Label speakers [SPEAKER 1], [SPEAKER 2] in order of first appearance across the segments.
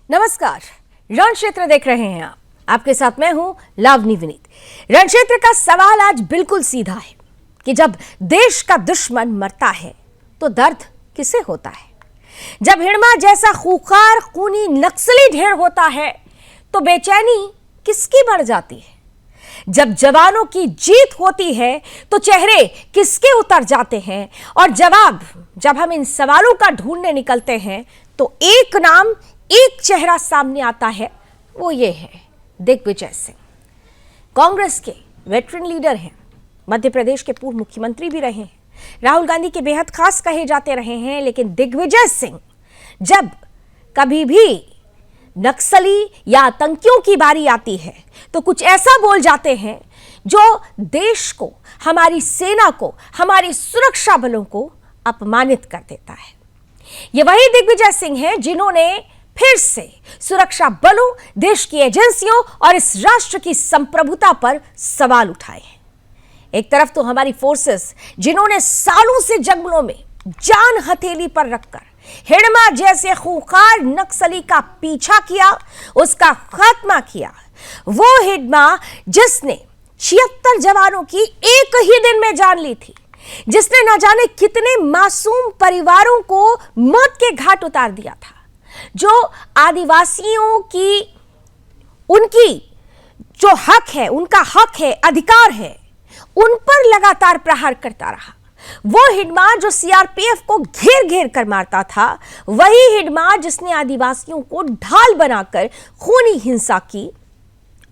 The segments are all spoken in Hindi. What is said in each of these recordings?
[SPEAKER 1] नमस्कार, रण क्षेत्र देख रहे हैं आप। आपके साथ मैं हूं लावनी विनीत। रण क्षेत्र का सवाल आज बिल्कुल सीधा है कि जब देश का दुश्मन मरता है तो दर्द किसे होता है? जब हिड़मा जैसा खूंखार खूनी नक्सली ढेर होता है तो बेचैनी किसकी बढ़ जाती है? जब जवानों की जीत होती है तो चेहरे किसके उतर जाते हैं? और जवाब जब हम इन सवालों का ढूंढने निकलते हैं तो एक नाम, एक चेहरा सामने आता है, वो ये है दिग्विजय सिंह। कांग्रेस के वेटरन लीडर हैं, मध्य प्रदेश के पूर्व मुख्यमंत्री भी रहे हैं, राहुल गांधी के बेहद खास कहे जाते रहे हैं। लेकिन दिग्विजय सिंह जब कभी भी नक्सली या आतंकियों की बारी आती है तो कुछ ऐसा बोल जाते हैं जो देश को, हमारी सेना को, हमारी सुरक्षा बलों को अपमानित कर देता है। ये वही दिग्विजय सिंह हैं जिन्होंने फिर से सुरक्षा बलों, देश की एजेंसियों और इस राष्ट्र की संप्रभुता पर सवाल उठाए हैं। एक तरफ तो हमारी फोर्सेस जिन्होंने सालों से जंगलों में जान हथेली पर रखकर हिड़मा जैसे खूंखार नक्सली का पीछा किया, उसका खात्मा किया। वो हिड़मा जिसने 76 जवानों की एक ही दिन में जान ली थी, जिसने न जाने कितने मासूम परिवारों को मौत के घाट उतार दिया था, जो आदिवासियों की, उनकी जो हक है, उनका हक है, अधिकार है, उन पर लगातार प्रहार करता रहा। वो हिड़मा जो सीआरपीएफ को घेर घेर कर मारता था, वही हिड़मा जिसने आदिवासियों को ढाल बनाकर खूनी हिंसा की।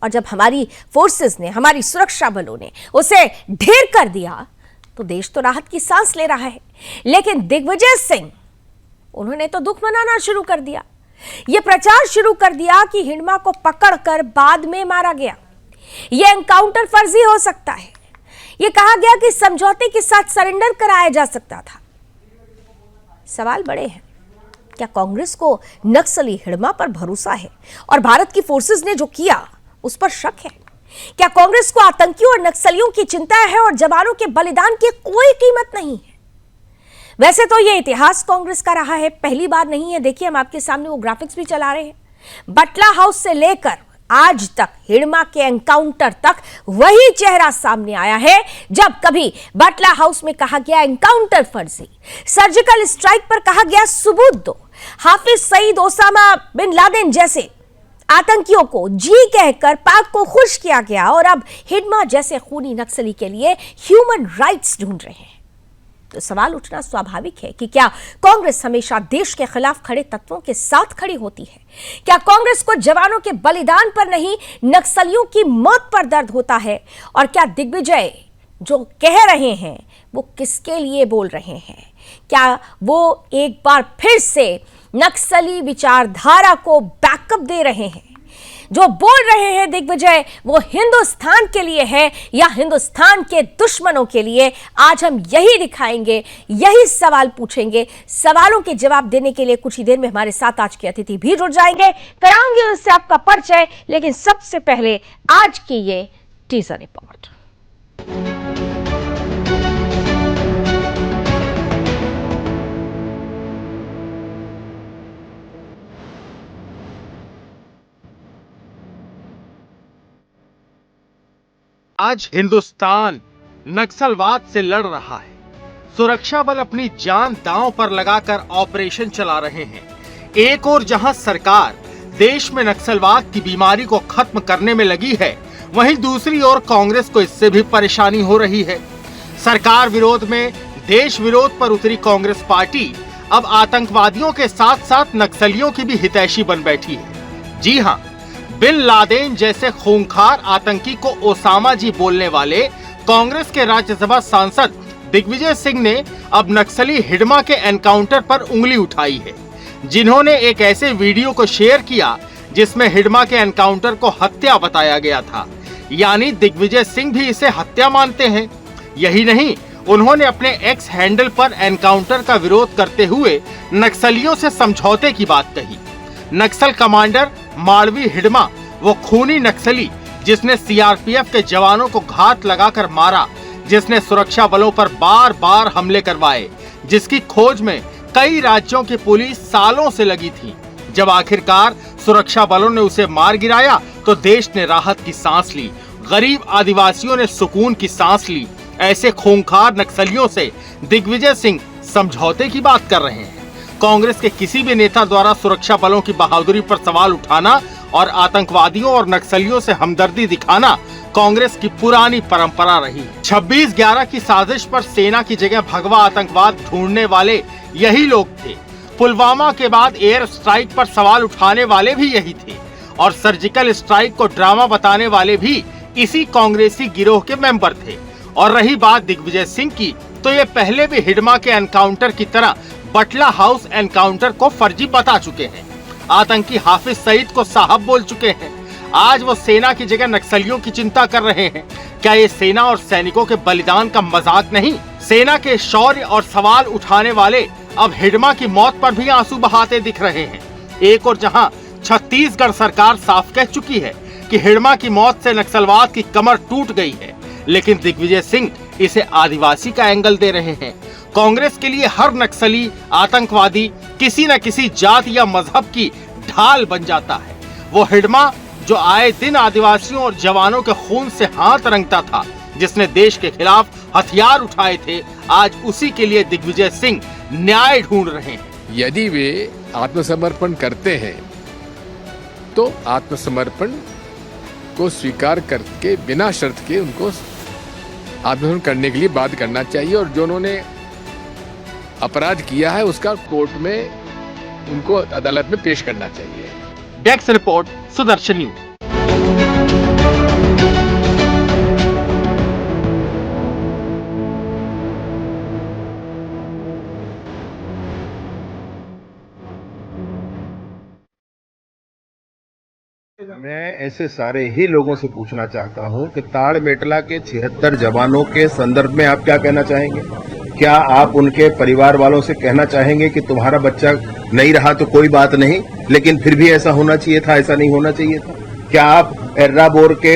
[SPEAKER 1] और जब हमारी फोर्सेस ने, हमारी सुरक्षा बलों ने उसे ढेर कर दिया तो देश तो राहत की सांस ले रहा है। लेकिन दिग्विजय सिंह, उन्होंने तो दुख मनाना शुरू कर दिया। यह प्रचार शुरू कर दिया कि हिड़मा को पकड़कर बाद में मारा गया, यह एनकाउंटर फर्जी हो सकता है। यह कहा गया कि समझौते के साथ सरेंडर कराया जा सकता था। सवाल बड़े हैं। क्या कांग्रेस को नक्सली हिड़मा पर भरोसा है और भारत की फोर्सेस ने जो किया उस पर शक है? क्या कांग्रेस को आतंकियों और नक्सलियों की चिंता है और जवानों के बलिदान की कोई कीमत नहीं है? वैसे तो यह इतिहास कांग्रेस का रहा है, पहली बार नहीं है। देखिए, हम आपके सामने वो ग्राफिक्स भी चला रहे हैं। बटला हाउस से लेकर आज तक, हिड़मा के एनकाउंटर तक वही चेहरा सामने आया है। जब कभी बटला हाउस में कहा गया एनकाउंटर फर्जी, सर्जिकल स्ट्राइक पर कहा गया सबूत दो, Hafiz Saeed, Osama bin Laden जैसे आतंकियों को जी कहकर पाक को खुश किया गया, और अब हिड़मा जैसे खूनी नक्सली के लिए ह्यूमन राइट्स ढूंढ रहे हैं। तो सवाल उठना स्वाभाविक है कि क्या कांग्रेस हमेशा देश के खिलाफ खड़े तत्वों के साथ खड़ी होती है? क्या कांग्रेस को जवानों के बलिदान पर नहीं, नक्सलियों की मौत पर दर्द होता है? और क्या दिग्विजय जो कह रहे हैं वो किसके लिए बोल रहे हैं? क्या वो एक बार फिर से नक्सली विचारधारा को बैकअप दे रहे हैं? जो बोल रहे हैं दिग्विजय, वो हिंदुस्तान के लिए है या हिंदुस्तान के दुश्मनों के लिए? आज हम यही दिखाएंगे, यही सवाल पूछेंगे। सवालों के जवाब देने के लिए कुछ ही देर में हमारे साथ आज के अतिथि भी जुड़ जाएंगे। कराऊंगे उससे आपका परिचय, लेकिन सबसे पहले आज की ये टीजर रिपोर्ट।
[SPEAKER 2] आज हिंदुस्तान नक्सलवाद से लड़ रहा है। सुरक्षा बल अपनी जान दांव पर लगाकर ऑपरेशन चला रहे हैं। एक ओर जहां सरकार देश में नक्सलवाद की बीमारी को खत्म करने में लगी है, वहीं दूसरी ओर कांग्रेस को इससे भी परेशानी हो रही है। सरकार विरोध में देश विरोध पर उतरी कांग्रेस पार्टी अब आतंकवादियों के साथ साथ नक्सलियों की भी हितैषी बन बैठी है। जी हां, बिन लादेन जैसे खूंखार आतंकी को ओसामा जी बोलने वाले कांग्रेस के राज्यसभा सांसद दिग्विजय सिंह ने अब नक्सली हिड़मा के एनकाउंटर पर उंगली उठाई है, जिन्होंने एक ऐसे वीडियो को शेयर किया जिसमें हिड़मा के एनकाउंटर को हत्या बताया गया था। यानी दिग्विजय सिंह भी इसे हत्या मानते हैं। यही नहीं, उन्होंने अपने एक्स हैंडल पर एनकाउंटर का विरोध करते हुए नक्सलियों से समझौते की बात कही। नक्सल कमांडर मालवी हिड़मा, वो खूनी नक्सली जिसने सीआरपीएफ के जवानों को घात लगाकर मारा, जिसने सुरक्षा बलों पर बार बार हमले करवाए, जिसकी खोज में कई राज्यों की पुलिस सालों से लगी थी, जब आखिरकार सुरक्षा बलों ने उसे मार गिराया तो देश ने राहत की सांस ली, गरीब आदिवासियों ने सुकून की सांस ली। ऐसे खूंखार नक्सलियों से दिग्विजय सिंह समझौते की बात कर रहे हैं। कांग्रेस के किसी भी नेता द्वारा सुरक्षा बलों की बहादुरी पर सवाल उठाना और आतंकवादियों और नक्सलियों से हमदर्दी दिखाना कांग्रेस की पुरानी परंपरा रही है। 26/11 की साजिश पर सेना की जगह भगवा आतंकवाद ढूंढने वाले यही लोग थे। पुलवामा के बाद एयर स्ट्राइक पर सवाल उठाने वाले भी यही थे और सर्जिकल स्ट्राइक को ड्रामा बताने वाले भी इसी कांग्रेसी गिरोह के मेंबर थे। और रही बात दिग्विजय सिंह की, तो ये पहले भी हिडमा के एनकाउंटर की तरह बटला हाउस एनकाउंटर को फर्जी बता चुके हैं। आतंकी हाफिज सईद को साहब बोल चुके हैं। आज वो सेना की जगह नक्सलियों की चिंता कर रहे हैं। क्या ये सेना और सैनिकों के बलिदान का मजाक नहीं? सेना के शौर्य और सवाल उठाने वाले अब हिडमा की मौत पर भी आंसू बहाते दिख रहे हैं। एक और जहां छत्तीसगढ़ सरकार साफ कह चुकी है कि हिडमा की मौत से नक्सलवाद की कमर टूट गई है, लेकिन दिग्विजय सिंह इसे आदिवासी का एंगल दे रहे हैं। कांग्रेस के लिए हर नक्सली आतंकवादी किसी न किसी जाति या मजहब की ढाल बन जाता है। वो हिडमा जो आए दिन आदिवासियों और जवानों के खून से हाथ रंगता था, जिसने देश के खिलाफ हथियार उठाए थे, आज उसी के लिए दिग्विजय सिंह न्याय ढूंढ रहे हैं।
[SPEAKER 3] यदि वे आत्मसमर्पण करते हैं तो आत्मसमर्पण को स्वीकार करके बिना शर्त के उनको आत्मसमर्पण करने के लिए बाध्य करना चाहिए और जो उन्होंने अपराध किया है उसका कोर्ट में उनको अदालत में पेश करना चाहिए।
[SPEAKER 2] Desk report, Sudarshan news.
[SPEAKER 4] मैं ऐसे सारे ही लोगों से पूछना चाहता हूं कि ताड़मेटला के 76 जवानों के संदर्भ में आप क्या कहना चाहेंगे? क्या आप उनके परिवार वालों से कहना चाहेंगे कि तुम्हारा बच्चा नहीं रहा तो कोई बात नहीं, लेकिन फिर भी ऐसा होना चाहिए था, ऐसा नहीं होना चाहिए था? क्या आप एर्राबोर के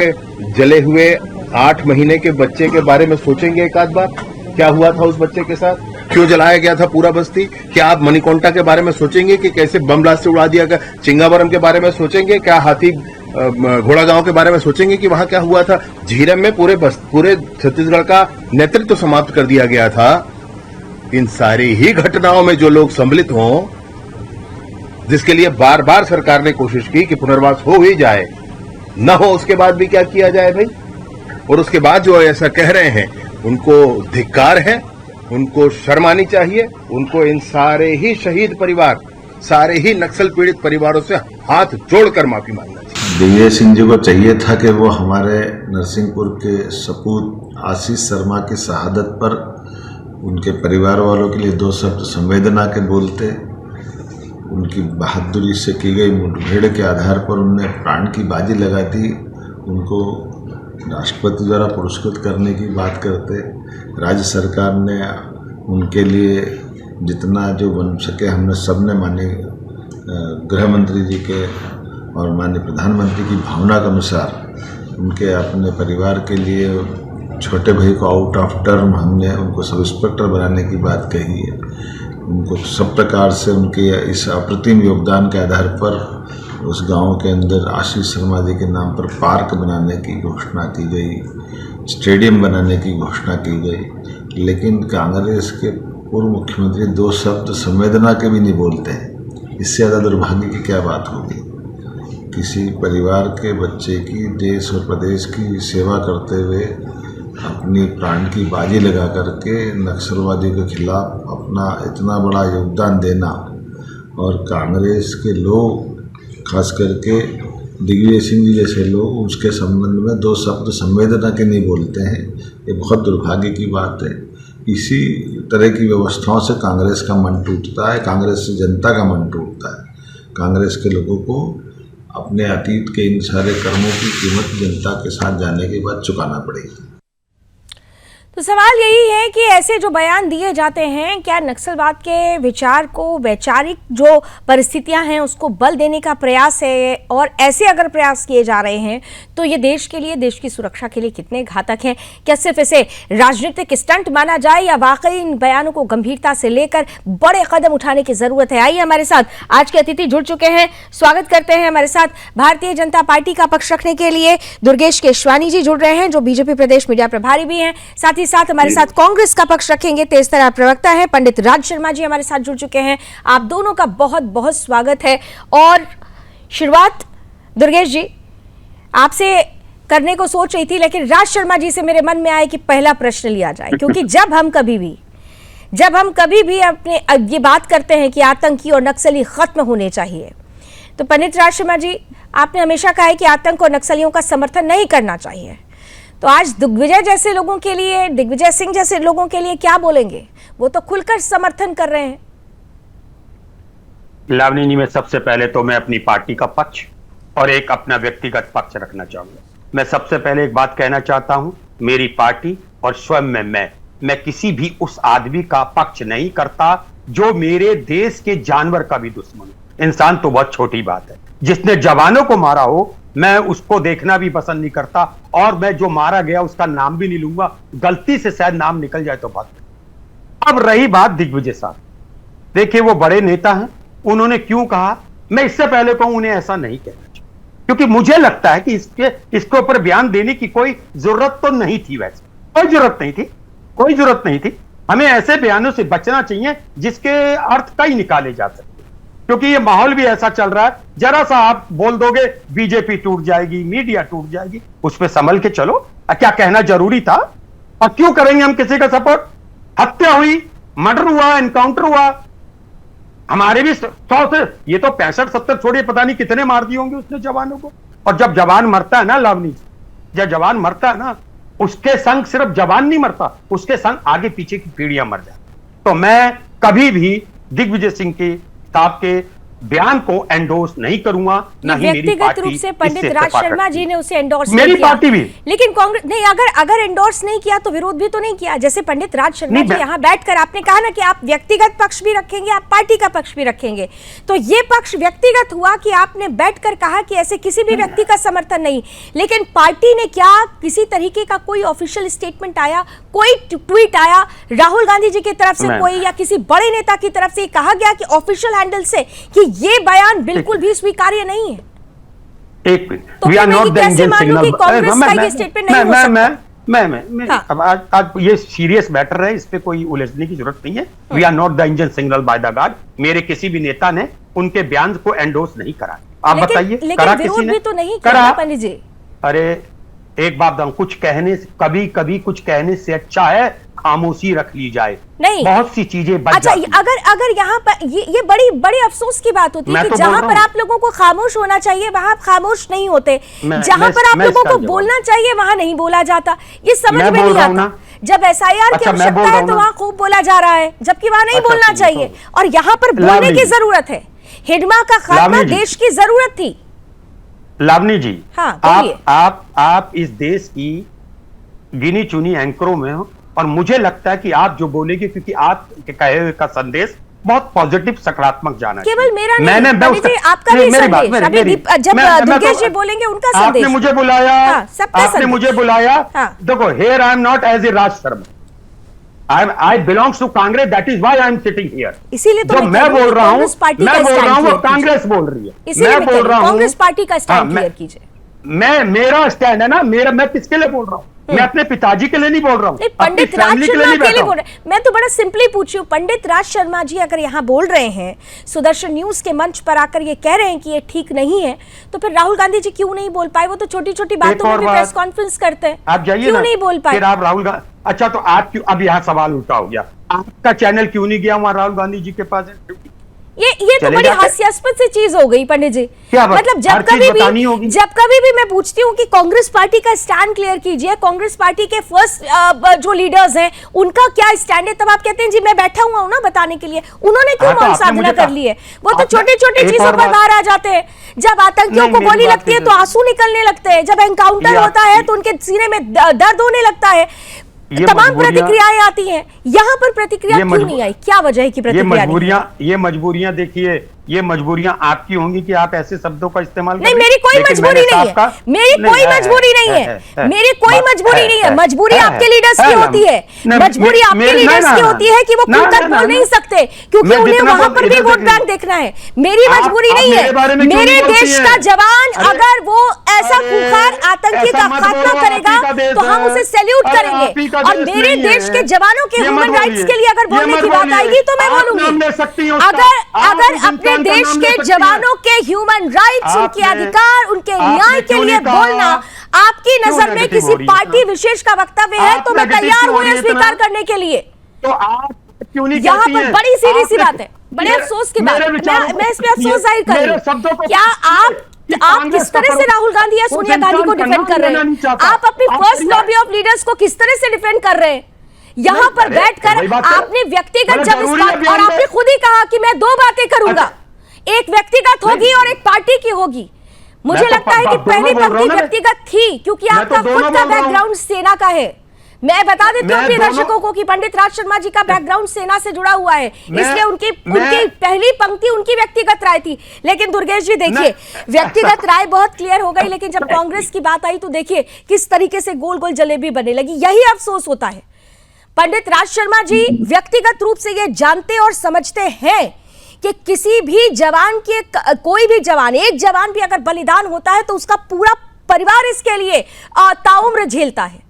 [SPEAKER 4] जले हुए 8 महीने के बच्चे के बारे में सोचेंगे एक आध बार? क्या हुआ था उस बच्चे के साथ? क्यों जलाया गया था पूरा बस्ती? क्या आप मणिकोंटा के बारे में सोचेंगे कि कैसे बम ब्लास्ट से उड़ा दिया गया? चिंगावरम के बारे में सोचेंगे? क्या हाथी घोड़ा गांव के बारे में सोचेंगे कि वहां क्या हुआ था? झीरम में पूरे छत्तीसगढ़ का नेतृत्व समाप्त कर दिया गया था। इन सारी ही घटनाओं में जो लोग सम्मिलित हों, जिसके लिए बार बार सरकार ने कोशिश की कि पुनर्वास हो ही जाए, न हो उसके बाद भी क्या किया जाए भाई? और उसके बाद जो ऐसा कह रहे हैं उनको धिक्कार है, उनको शर्म आनी चाहिए। उनको इन सारे ही शहीद परिवार, सारे ही नक्सल पीड़ित परिवारों से हाथ जोड़कर माफी मांगना चाहिए।
[SPEAKER 5] दिग्विजय सिंह जी को चाहिए था कि वो हमारे नरसिंहपुर के सपूत आशीष शर्मा की शहादत पर उनके परिवार वालों के लिए 2 शब्द संवेदना के बोलते। उनकी बहादुरी से की गई मुठभेड़ के आधार पर उनने प्राण की बाजी लगा दी। उनको राष्ट्रपति द्वारा पुरस्कृत करने की बात करते। राज्य सरकार ने उनके लिए जितना जो बन सके हमने सबने माननीय गृह मंत्री जी के और माननीय प्रधानमंत्री की भावना के अनुसार उनके अपने परिवार के लिए छोटे भाई को आउट ऑफ टर्म हमने उनको सब इंस्पेक्टर बनाने की बात कही है। उनको सब प्रकार से उनके इस अप्रतिम योगदान के आधार पर उस गांव के अंदर आशीष शर्मा जी के नाम पर पार्क बनाने की घोषणा की गई, स्टेडियम बनाने की घोषणा की गई। लेकिन कांग्रेस के पूर्व मुख्यमंत्री 2 शब्द संवेदना के भी नहीं बोलते हैं। इससे ज़्यादा दुर्भाग्य की क्या बात होगी? किसी परिवार के बच्चे की देश और प्रदेश की सेवा करते हुए अपनी प्राण की बाजी लगा करके नक्सलवादी के खिलाफ अपना इतना बड़ा योगदान देना और कांग्रेस के लोग खास करके दिग्विजय सिंह जी जैसे लोग उसके संबंध में 2 शब्द संवेदना के नहीं बोलते हैं, ये बहुत दुर्भाग्य की बात है। इसी तरह की व्यवस्थाओं से कांग्रेस का मन टूटता है, कांग्रेस से जनता का मन टूटता है। कांग्रेस के लोगों को अपने अतीत के इन सारे कर्मों की कीमत जनता के साथ जाने के बाद चुकाना पड़ेगी।
[SPEAKER 1] तो सवाल यही है कि ऐसे जो बयान दिए जाते हैं, क्या नक्सलवाद के विचार को, वैचारिक जो परिस्थितियां हैं उसको बल देने का प्रयास है? और ऐसे अगर प्रयास किए जा रहे हैं तो ये देश के लिए, देश की सुरक्षा के लिए कितने घातक हैं? क्या सिर्फ इसे राजनीतिक स्टंट माना जाए या वाकई इन बयानों को गंभीरता से लेकर बड़े कदम उठाने की जरूरत है? आइए, हमारे साथ आज के अतिथि जुड़ चुके हैं। स्वागत करते हैं हमारे साथ भारतीय जनता पार्टी का पक्ष रखने के लिए दुर्गेश केशवानी जी जुड़ रहे हैं, जो बीजेपी प्रदेश मीडिया प्रभारी भी हैं। साथ ही साथ हमारे साथ कांग्रेस का पक्ष रखेंगे तेजतर्रा प्रवक्ता है पंडित राज शर्मा जी हमारे साथ जुड़ चुके हैं। आप दोनों का बहुत बहुत स्वागत है। और शुरुआत दुर्गेश जी आपसे करने को सोच रही थी, लेकिन राज शर्मा जी से मेरे मन में आया कि पहला प्रश्न लिया जाए, क्योंकि जब हम कभी भी अपने ये बात करते हैं कि आतंकी और नक्सली खत्म होने चाहिए, तो पंडित राज शर्मा जी, आपने हमेशा कहा है कि आतंक और नक्सलियों का समर्थन नहीं करना चाहिए। तो आज दिग्विजय जैसे लोगों के लिए, दिग्विजय सिंह जैसे लोगों के लिए क्या बोलेंगे? वो तो खुलकर समर्थन कर रहे हैं।
[SPEAKER 6] लावनी जी, में सबसे पहले तो मैं अपनी पार्टी का पक्ष और एक अपना व्यक्तिगत पक्ष रखना चाहूंगा। मैं सबसे पहले एक बात कहना चाहता हूं, मेरी पार्टी और स्वयं में मैं किसी भी उस आदमी का पक्ष नहीं करता जो मेरे देश के जानवर का भी दुश्मन हो। इंसान तो बहुत छोटी बात है, जिसने जवानों को मारा हो मैं उसको देखना भी पसंद नहीं करता, और मैं जो मारा गया उसका नाम भी नहीं लूंगा। गलती से शायद नाम निकल जाए तो बात। अब रही बात दिग्विजय साहब, देखिए वो बड़े नेता हैं, उन्होंने क्यों कहा, मैं इससे पहले कहूं उन्हें ऐसा नहीं कहना चाहिए, क्योंकि मुझे लगता है कि इसके ऊपर बयान देने की कोई जरूरत तो नहीं थी। वैसे कोई जरूरत नहीं थी। हमें ऐसे बयानों से बचना चाहिए जिसके अर्थ कई निकाले जा सकते, क्योंकि ये माहौल भी ऐसा चल रहा है, जरा सा आप बोल दोगे बीजेपी टूट जाएगी, मीडिया टूट जाएगी, उस पर संभल के चलो। क्या कहना जरूरी था? और क्यों करेंगे हम किसी का सपोर्ट? हत्या हुई, मर्डर हुआ, एनकाउंटर हुआ, हमारे भी 100 से, ये तो 65-70 छोड़िए, पता नहीं कितने मार दिए होंगे उसने जवानों को। और जब जवान मरता है ना लावनी, जब जवान मरता है ना, उसके संग सिर्फ जवान नहीं मरता, उसके संग आगे पीछे की पीढ़ियां मर जाती। तो मैं कभी भी दिग्विजय सिंह के साहब के बयान को एंडोर्स नहीं करूंगा, ना ही मेरी पार्टी।
[SPEAKER 1] रूप से पंडित राज शर्मा जी ने उसे एंडोर्स
[SPEAKER 6] मेरी
[SPEAKER 1] किया,
[SPEAKER 6] पार्टी भी,
[SPEAKER 1] लेकिन कांग्रेस नहीं, अगर एंडोर्स नहीं किया तो विरोध भी तो नहीं किया। जैसे पंडित राज शर्मा जी यहाँ बैठकर आपने कहा ना कि आप व्यक्तिगत पक्ष भी रखेंगे, आप पार्टी का पक्ष भी रखेंगे, तो ये पक्ष व्यक्तिगत हुआ कि आपने बैठकर कहा कि ऐसे किसी भी व्यक्ति का समर्थन नहीं, लेकिन पार्टी ने क्या किसी तरीके का कोई ऑफिशियल स्टेटमेंट आया, कोई ट्वीट आया राहुल गांधी जी की तरफ से, कोई या किसी बड़े नेता की तरफ से कहा गया कि ऑफिशियल हैंडल से कि ये बयान बिल्कुल भी स्वीकार्य नहीं है?
[SPEAKER 6] एक मिनट,
[SPEAKER 1] तो
[SPEAKER 6] we are not the engine signal.
[SPEAKER 1] Congress का ये स्टेटमेंट नहीं हो सकता।
[SPEAKER 6] अब आज ये सीरियस मैटर है, इस पे कोई उलझने की जरूरत नहीं है। We are not the engine signal by the God. मेरे किसी भी नेता ने उनके बयान को एंडोर्स नहीं करा। आप बताइए, करा किसी ने?
[SPEAKER 1] तो नहीं करा पंडित जी।
[SPEAKER 6] अरे एक बात बताऊं, कुछ कहने से, कभी कुछ कहने से अच्छा है खामोशी रख ली जाए।
[SPEAKER 1] नहीं,
[SPEAKER 6] बहुत सी चीजें बच
[SPEAKER 1] अच्छा,
[SPEAKER 6] जाती।
[SPEAKER 1] अगर यहाँ पर ये बड़ी अफसोस की बात होती है कि जहाँ पर आप लोगों को खामोश होना चाहिए वहां आप खामोश नहीं होते, जहाँ पर आप लोगों को बोलना चाहिए वहां नहीं बोला जाता। ये समझ में नहीं आता। जब SIR की आवश्यकता है तो वहां खूब बोला जा रहा है, जबकि वहां नहीं बोलना चाहिए, और यहाँ पर बोलने की जरूरत है। हिडमा का खात्मा देश की जरूरत थी।
[SPEAKER 6] लावनी जी,
[SPEAKER 1] हाँ,
[SPEAKER 6] आप इस देश की गिनी चुनी एंकरों में हो, और मुझे लगता है कि आप जो बोलेंगे, क्योंकि आप के कहे हुए का संदेश बहुत पॉजिटिव, सकारात्मक जाना है।
[SPEAKER 1] केवल मेरा नहीं, आपका भी संदेश। अभी जब दुर्गेश जी बोलेंगे उनका संदेश।
[SPEAKER 6] आपने मुझे बुलाया, आपने मुझे बुलाया। देखो, here I am not as a Raj Sharma, I belongs to Congress, that is why I am sitting here।
[SPEAKER 1] इसीलिए तो
[SPEAKER 6] मैं बोल रहा हूँ, वो कांग्रेस बोल रही है। मैं बोल रहा हूँ
[SPEAKER 1] कांग्रेस पार्टी का स्टैंड क्लियर कीजिए।
[SPEAKER 6] मेरा स्टैंड है ना, मैं किसके लिए बोल रहा हूँ? मैं अपने पिताजी के लिए नहीं बोल रहा हूँ,
[SPEAKER 1] पंडित राज शर्मा के लिए बोल रहे हैं। मैं तो बड़ा सिंपली पूछ रही हूँ, पंडित राज शर्मा जी अगर यहाँ बोल रहे हैं, सुदर्शन न्यूज के मंच पर आकर ये कह रहे हैं कि ये ठीक नहीं है, तो फिर राहुल गांधी जी क्यों नहीं बोल पाए? वो तो छोटी छोटी बातों में भी प्रेस कॉन्फ्रेंस करते हैं,
[SPEAKER 6] आप जाइए,
[SPEAKER 1] क्यों नहीं बोल पाए?
[SPEAKER 6] फिर आप राहुल गांधी, अच्छा तो आप क्यों, अब यहाँ सवाल उल्टा हो गया, आपका चैनल क्यों नहीं गया वहां राहुल गांधी जी के पास?
[SPEAKER 1] ये तो बड़ी हास्यास्पद सी चीज हो गई पंडित जी। मतलब जब कभी भी मैं पूछती हूँ कि कांग्रेस पार्टी का स्टैंड क्लियर कीजिए, कांग्रेस पार्टी के फर्स्ट जो लीडर्स हैं उनका क्या स्टैंड है, तब आप कहते हैं जी मैं बैठा हुआ हूँ ना बताने के लिए। उन्होंने क्यों मौन साधना कर ली है? वो तो छोटी छोटी चीजों पर बाहर आ जाते हैं। जब आतंकियों को गोली लगती है तो आंसू निकलने लगते हैं, जब एनकाउंटर होता है तो उनके सीने में दर्द होने लगता है।
[SPEAKER 6] ये
[SPEAKER 1] तमाम प्रतिक्रियाएं आती हैं, यहाँ पर प्रतिक्रिया क्यों नहीं आई? क्या वजह है कि प्रतिक्रिया
[SPEAKER 6] ये मजबूरियां देखिए, ये मजबूरियां आपकी होंगी कि आप ऐसे शब्दों का इस्तेमाल
[SPEAKER 1] नहीं, मेरी कोई मजबूरी नहीं है, मेरी कोई मजबूरी नहीं है, मेरी कोई मजबूरी नहीं है। मजबूरी आपके लीडर्स की होती है, मजबूरी आपके लीडर्स की होती है कि वो खुलकर बोल नहीं सकते क्योंकि उन्हें वहां पर भी वोट बैंक देखना है। मेरी मजबूरी नहीं है। मेरे देश का जवान अगर वो ऐसा खूंखार आतंकी का खात्मा करेगा तो हम उसे सैल्यूट करेंगे, और मेरे देश के जवानों के ह्यूमन राइट्स के लिए अगर बोलने की बात आएगी तो मैं बोलूंगी। अगर अपने देश के जवानों के ह्यूमन राइट्स, उनके अधिकार, उनके न्याय के लिए बोलना आपकी नजर में किसी पार्टी विशेष का वक्तव्य है तो मैं तैयार हूं यह स्वीकार करने के लिए।
[SPEAKER 6] तो आप क्यों नहीं?
[SPEAKER 1] यहाँ पर बड़ी सीधी सी बात है, बड़े अफसोस की बात, मैं इसमें अफसोस जाहिर कर रही हूँ। क्या आप किस तरह से राहुल गांधी या सोनिया गांधी को डिफेंड कर रहे हैं? आप अपनी फर्स्ट लॉबी ऑफ लीडर्स को किस तरह से डिफेंड कर रहे हैं? यहाँ पर बैठकर आपने व्यक्तिगत जब इस बात, और आपने खुद ही कहा कि मैं दो बातें करूंगा, एक व्यक्तिगत होगी और एक पार्टी की होगी। मुझे लगता है कि पहली पंक्ति व्यक्तिगत थी क्योंकि आपका खुद का बैकग्राउंड सेना का है। मैं बता देती हूँ अपने दर्शकों को कि पंडित राज शर्मा जी का बैकग्राउंड सेना से जुड़ा हुआ है, इसलिए उनकी पहली पंक्ति उनकी व्यक्तिगत राय थी। लेकिन दुर्गेश जी देखिए, व्यक्तिगत राय बहुत क्लियर हो गई, लेकिन जब कांग्रेस की बात आई तो देखिए किस तरीके से गोल गोल जलेबी बनने लगी। यही अफसोस होता है। पंडित राज शर्मा जी व्यक्तिगत रूप से ये जानते और समझते हैं कि किसी भी जवान के, कोई भी जवान, एक जवान भी अगर बलिदान होता है तो उसका पूरा परिवार इसके लिए ताउम्र झेलता है।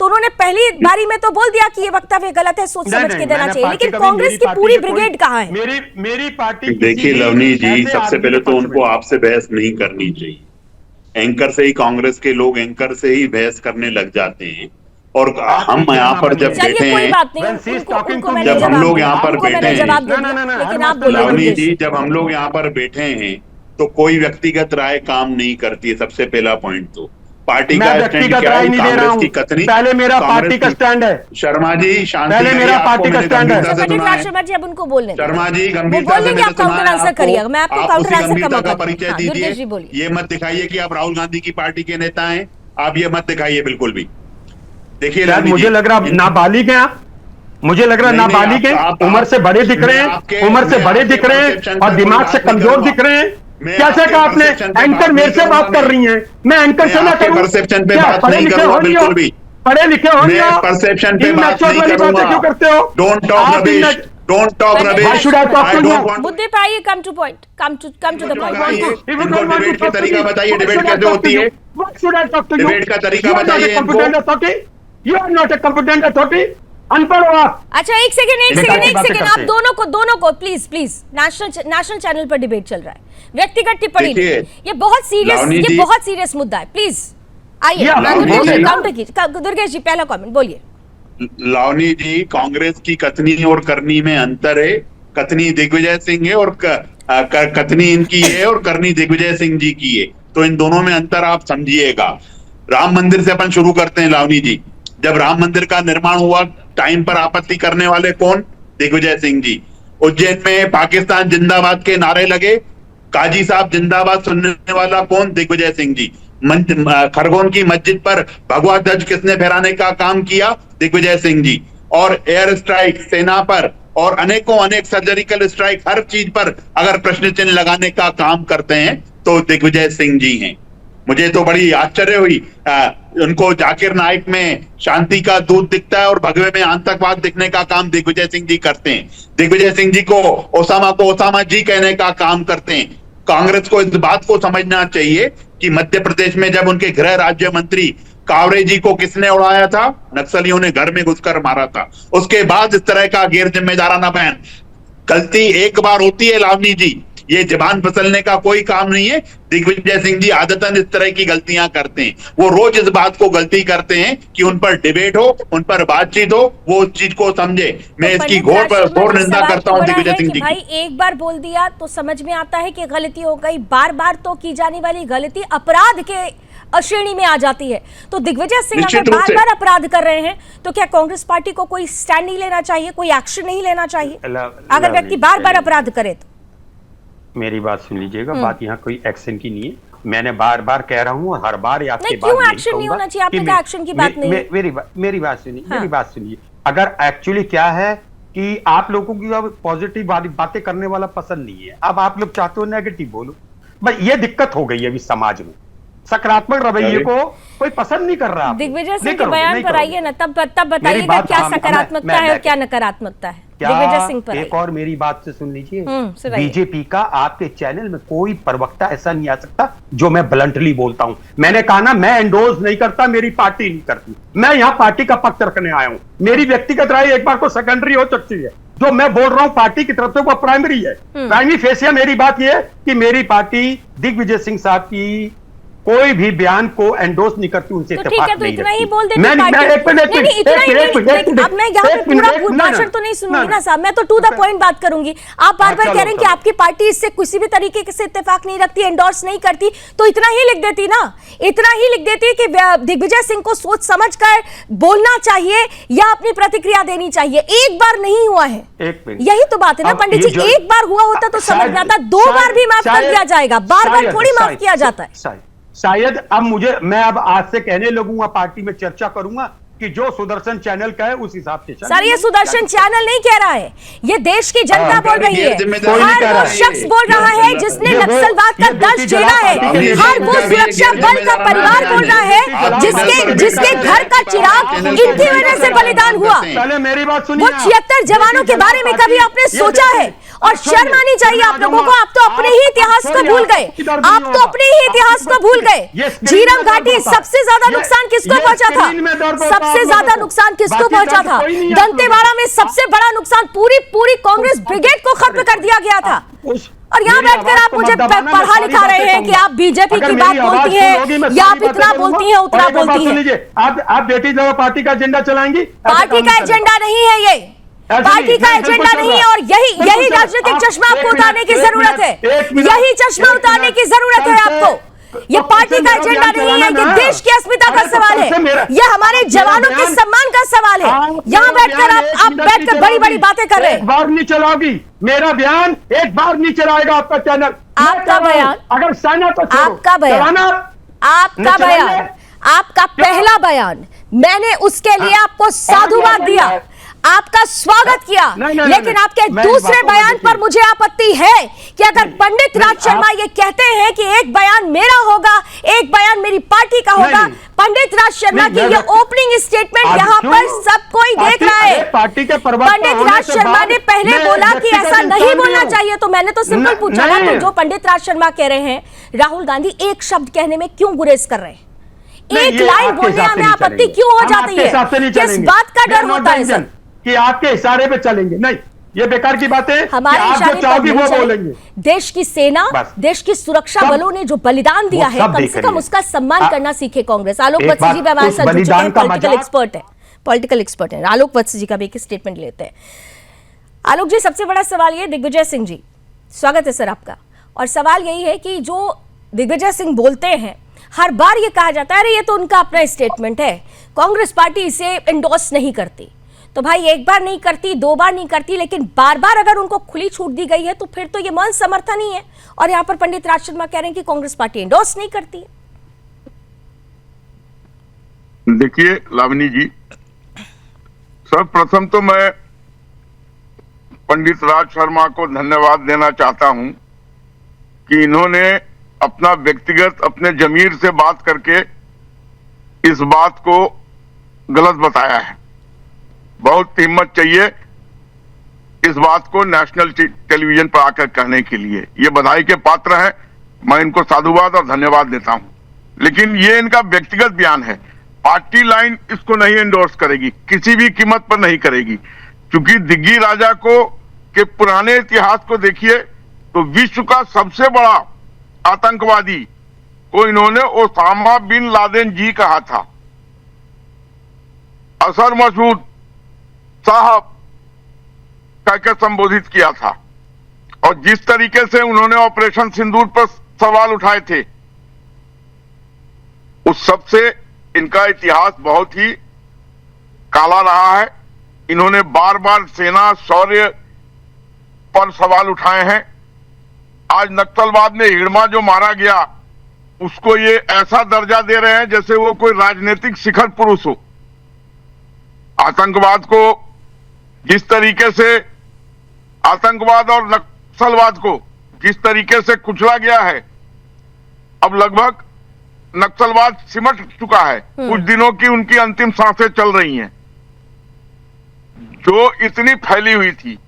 [SPEAKER 1] तो उन्होंने पहली बारी में तो बोल दिया कि ये वक्तव्य गलत है, सोच समझ के देना चाहिए। लेकिन कांग्रेस की पूरी ब्रिगेड कहाँ है?
[SPEAKER 6] मेरी पार्टी।
[SPEAKER 7] देखिए लवनी जी, सबसे पहले तो उनको आपसे बहस नहीं करनी चाहिए। एंकर से ही कांग्रेस के लोग एंकर से ही बहस करने लग जाते हैं, और हम यहाँ पर जब बैठे हैं, जब हम लोग यहाँ पर बैठे हैं लवनी जी, जब हम लोग यहाँ पर बैठे हैं तो कोई व्यक्तिगत राय काम नहीं करती है। सबसे पहला पॉइंट तो पार्टी का स्टैंड क्या है, कांग्रेस की कतनी,
[SPEAKER 6] पहले मेरा पार्टी का स्टैंड है।
[SPEAKER 7] शर्मा जी शांति,
[SPEAKER 6] पहले मेरा पार्टी का स्टैंड है।
[SPEAKER 1] शर्मा जी अब उनको बोलने,
[SPEAKER 7] शर्मा जी गंभीरता से
[SPEAKER 1] आप काउंटर आंसर करिएगा, मैं आपको काउंटर आंसर
[SPEAKER 7] गंभीरता का
[SPEAKER 1] करूंगा।
[SPEAKER 7] परिचय दीजिए। ये मत दिखाइए कि आप राहुल गांधी की पार्टी के नेता हैं, आप ये मत दिखाइए बिल्कुल भी। देखिए
[SPEAKER 6] मुझे लग रहा नाबालिग है आप, मुझे लग रहा नाबालिग है, उम्र से बड़े दिख रहे हैं, उम्र से बड़े दिख रहे हैं और दिमाग से कमजोर दिख रहे हैं। कैसे कहा आपने? एंकर मेरे से बात कर रही हैं, मैं एंकर से ना करूं?
[SPEAKER 7] परसेप्शन पे बात नहीं करूंगा बिल्कुल भी।
[SPEAKER 6] पढ़े लिखे हो,
[SPEAKER 7] परसेप्शन पे बात नहीं करूंगा।
[SPEAKER 6] क्यों करते हो?
[SPEAKER 7] Don't talk rubbish, don't talk rubbish.
[SPEAKER 1] मुद्दे पे आइए, come to point, come to the point.
[SPEAKER 7] इनको डिबेट का तरीका बताइए, डिबेट कैसे होती है, डिबेट का तरीका बताइए इनको।
[SPEAKER 6] You are not a competent authority. अनपढ़ हो आप।
[SPEAKER 1] अच्छा एक सेकंड, आप दोनों को प्लीज नेशनल चैनल पर डिबेट चल रहा है, व्यक्तिगत टिप्पणी, ये बहुत सीरियस मुद्दा है। प्लीज आइए, दुर्गेश जी पहला कमेंट बोलिए।
[SPEAKER 7] लावनी जी, कांग्रेस की कथनी और करनी में अंतर है। कथनी दिग्विजय सिंह है और कथनी इनकी है और करनी दिग्विजय सिंह जी की है, तो इन दोनों में अंतर आप समझिएगा। राम मंदिर से अपन शुरू करते हैं लावनी जी। जब राम मंदिर का निर्माण हुआ, टाइम पर आपत्ति करने वाले कौन? दिग्विजय सिंह जी। उज्जैन में पाकिस्तान जिंदाबाद के नारे लगे, काजी साहब जिंदाबाद सुनने वाला कौन? दिग्विजय सिंह जी। खरगोन की मस्जिद पर भगवा ध्वज किसने फहराने का काम किया? दिग्विजय सिंह जी। और एयर स्ट्राइक सेना पर और अनेक सर्जिकल स्ट्राइक, हर चीज पर अगर प्रश्न चिन्ह लगाने का काम करते हैं तो दिग्विजय सिंह जी हैं। मुझे तो बड़ी आश्चर्य हुई, उनको जाकिर नाइक में शांति का दूत दिखता है और भगवे में आतंकवाद दिखने का काम दिग्विजय सिंह जी करते हैं। दिग्विजय सिंह जी को ओसामा जी कहने का काम करते हैं। कांग्रेस को इस बात को समझना चाहिए कि मध्य प्रदेश में जब उनके गृह राज्य मंत्री कावरे जी को किसने उड़ाया था? नक्सलियों ने घर में घुसकर मारा था। उसके बाद इस तरह का गैर जिम्मेदाराना बयान, गलती एक बार होती है लावनी जी, ये जबान फिसलने का कोई काम नहीं है। दिग्विजय सिंह जी आदतन इस तरह की गलतियां करते हैं, वो रोज इस बात को गलती करते हैं कि उन पर डिबेट हो, उन पर बातचीत हो, वो उस चीज को समझे। मैं इसकी घोर निंदा करता हूं दिग्विजय सिंह जी की।
[SPEAKER 1] भाई एक बार बोल दिया तो समझ में आता है कि गलती हो गई, बार बार तो की जाने वाली गलती अपराध के श्रेणी में आ जाती है। तो दिग्विजय सिंह अगर बार बार अपराध कर रहे हैं तो क्या कांग्रेस पार्टी को कोई स्टैंड नहीं लेना चाहिए, कोई एक्शन नहीं लेना चाहिए? अगर व्यक्ति बार बार अपराध करे तो
[SPEAKER 6] मेरी बात सुन लीजिएगा, बात यहाँ कोई एक्शन की नहीं है, मैंने बार बार कह रहा हूँ, हर बार आपके
[SPEAKER 1] नहीं, क्यों एक्शन नहीं होना चाहिए? आपने कहा एक्शन की बात नहीं।
[SPEAKER 6] मेरी बात सुनिए। अगर एक्चुअली क्या है कि आप लोगों की अब पॉजिटिव बातें करने वाला पसंद नहीं है, अब आप लोग चाहते हो नेगेटिव बोलो। भाई ये दिक्कत हो गई है अभी समाज में, सकारात्मक रवैये को कोई पसंद नहीं कर रहा।
[SPEAKER 1] दिग्विजय सिंह के बयान पर आइए ना, तब बताइएगा क्या सकारात्मकता है और क्या नकारात्मकता है। दिग्विजय सिंह पर
[SPEAKER 6] एक और मेरी बात से सुन लीजिए, बीजेपी का आपके चैनल में कोई प्रवक्ता ऐसा नहीं आ सकता जो मैं ब्लंटली बोलता हूं। मैंने कहा ना, मैं एंडोर्स नहीं करता, मेरी पार्टी नहीं करती, मैं यहां पार्टी का पक्ष रखने आया हूं। मेरी व्यक्तिगत राय एक बार को सेकेंडरी हो सकती है, जो मैं बोल रहा हूं पार्टी की तरफ से वो प्राइमरी है। प्राइमरी फेसिया मेरी बात यह है कि मेरी पार्टी दिग्विजय सिंह साहब की कोई भी बयान को एंडोर्स नहीं करती, उनसे
[SPEAKER 1] तो ठीक है, तो इतना ही बोल देती
[SPEAKER 6] अब मैं
[SPEAKER 1] यहाँ पे पूरा भाषण तो नहीं सुनूंगी ना साहब, मैं तो टू द पॉइंट बात करूंगी। आप बार बार कह रहे हैं कि आपकी पार्टी इससे किसी भी तरीके से इत्तेफाक नहीं रखती, एंडोर्स नहीं करती, तो इतना ही लिख देती ना, इतना ही लिख देती कि दिग्विजय सिंह को सोच समझ कर बोलना चाहिए या अपनी प्रतिक्रिया देनी चाहिए। एक बार नहीं हुआ है, यही तो बात है ना पंडित जी। एक बार हुआ होता तो समझ में आता, 2 बार भी माफ कर दिया जाएगा, बार बार थोड़ी माफ किया जाता है।
[SPEAKER 6] शायद अब मैं अब आज से कहने लगूंगा, पार्टी में चर्चा करूंगा कि जो सुदर्शन चैनल का है उस हिसाब से।
[SPEAKER 1] सर ये सुदर्शन चैनल नहीं कह रहा है, ये देश की जनता बोल रही है। हर वो शख्स बोल रहा है जिसने नक्सलवाद का दर्ज झेला है, हर वो सुरक्षा बल का परिवार बोल रहा है जिसके घर का चिराग इनकी वजह से बलिदान हुआ।
[SPEAKER 6] पहले मेरी बात सुनिए,
[SPEAKER 1] वो 76 जवानों के बारे में कभी आपने सोचा है? और शर्म आनी चाहिए आप लोगों को, आप तो अपने ही इतिहास को भूल गए, आप तो अपने ही इतिहास को भूल गए। झीरम घाटी सबसे ज्यादा नुकसान किसको पहुंचा था? सबसे ज्यादा नुकसान किसको पहुंचा था? दंतेवाड़ा में सबसे बड़ा नुकसान पूरी कांग्रेस ब्रिगेड को खत्म कर दिया गया था। और यहाँ बैठकर आप मुझे पढ़ा लिखा रहे हैं कि आप बीजेपी की बात बोलती हैं या आप इतना बोलती हैं उतना बोलती हैं।
[SPEAKER 6] आप बेटी जनता पार्टी का एजेंडा चलाएंगी?
[SPEAKER 1] पार्टी का एजेंडा नहीं है ये, पार्टी का एजेंडा नहीं है, और यही राजनीतिक चश्मा आपको उतारने की जरूरत है, यही चश्मा उतारने की जरूरत है आपको। ये पार्टी का एजेंडा नहीं है, ये देश की अस्मिता का सवाल है, ये हमारे जवानों के सम्मान का सवाल है। यहाँ बैठकर आप बैठकर बड़ी बड़ी बातें कर रहे हैं।
[SPEAKER 6] एक बार नहीं चलाओगी मेरा बयान, एक बार नहीं चलाएगा आपका चैनल।
[SPEAKER 1] आपका बयान,
[SPEAKER 6] अगर सहना तो
[SPEAKER 1] आपका बयान, आपका बयान, आपका पहला बयान, मैंने उसके लिए आपको साधुवाद दिया, आपका स्वागत किया, लेकिन आपके दूसरे बयान पर मुझे आपत्ति है कि अगर पंडित राज शर्मा ये कहते हैं कि एक बयान मेरा होगा, एक बयान मेरी पार्टी का होगा, पंडित राज शर्मा की ये ओपनिंग स्टेटमेंट यहाँ पर सब कोई देख रहा है।
[SPEAKER 6] पार्टी के
[SPEAKER 1] पंडित राज शर्मा ने पहले बोला कि ऐसा नहीं बोलना चाहिए, तो मैंने तो सिंपल पूछा ना, तो जो पंडित राज शर्मा कह रहे हैं राहुल गांधी एक शब्द कहने में क्यों गुरेज कर रहे हैं, एक लाइन बोलने में आपत्ति क्यों हो जाती है, किस बात का डर होता है सर
[SPEAKER 6] कि आपके इशारे पे चलेंगे? नहीं, ये बेकार की बात है।
[SPEAKER 1] हमारे इशारे पर नहीं चलेंगे। देश की सेना, देश की सुरक्षा बलों ने जो बलिदान दिया है, कम से कम उसका सम्मान करना सीखे कांग्रेस। आलोक वत्स जी भी हमारे साथ जुड़ चुके हैं, पॉलिटिकल एक्सपर्ट है। आलोक वत्स जी का भी एक स्टेटमेंट लेते हैं। आलोक जी, सबसे बड़ा सवाल ये, दिग्विजय सिंह जी स्वागत है सर आपका, और सवाल यही है कि जो दिग्विजय सिंह बोलते हैं, हर बार ये कहा जाता है अरे ये तो उनका अपना स्टेटमेंट है, कांग्रेस पार्टी इसे एंडोर्स नहीं करती। तो भाई एक बार नहीं करती, 2 बार नहीं करती, लेकिन बार बार अगर उनको खुली छूट दी गई है तो फिर तो ये मौन समर्थन ही है। और यहाँ पर पंडित राज शर्मा कह रहे हैं कि कांग्रेस पार्टी एंडोर्स नहीं करती है।
[SPEAKER 8] देखिए लावनी जी, सर्वप्रथम तो मैं पंडित राज शर्मा को धन्यवाद देना चाहता हूं कि इन्होंने अपना व्यक्तिगत अपने जमीर से बात करके इस बात को गलत बताया है। बहुत हिम्मत चाहिए इस बात को नेशनल टेलीविजन पर आकर कहने के लिए, ये बधाई के पात्र हैं, मैं इनको साधुवाद और धन्यवाद देता हूं। लेकिन ये इनका व्यक्तिगत बयान है, पार्टी लाइन इसको नहीं एंडोर्स करेगी, किसी भी कीमत पर नहीं करेगी। क्योंकि दिग्गी राजा को के पुराने इतिहास को देखिए तो विश्व का सबसे बड़ा आतंकवादी को इन्होंने ओसामा बिन लादेन जी कहा था, असर मसूद साहब कहकर संबोधित किया था, और जिस तरीके से उन्होंने ऑपरेशन सिंदूर पर सवाल उठाए थे, उस सब से इनका इतिहास बहुत ही काला रहा है। इन्होंने बार बार सेना शौर्य पर सवाल उठाए हैं। आज नक्सलवाद में हिड़मा जो मारा गया उसको ये ऐसा दर्जा दे रहे हैं जैसे वो कोई राजनीतिक शिखर पुरुष हो। आतंकवाद को जिस तरीके से, आतंकवाद और नक्सलवाद को जिस तरीके से कुचला गया है, अब लगभग नक्सलवाद सिमट चुका है। कुछ दिनों की उनकी अंतिम सांसें चल रही हैं, जो इतनी फैली हुई थी।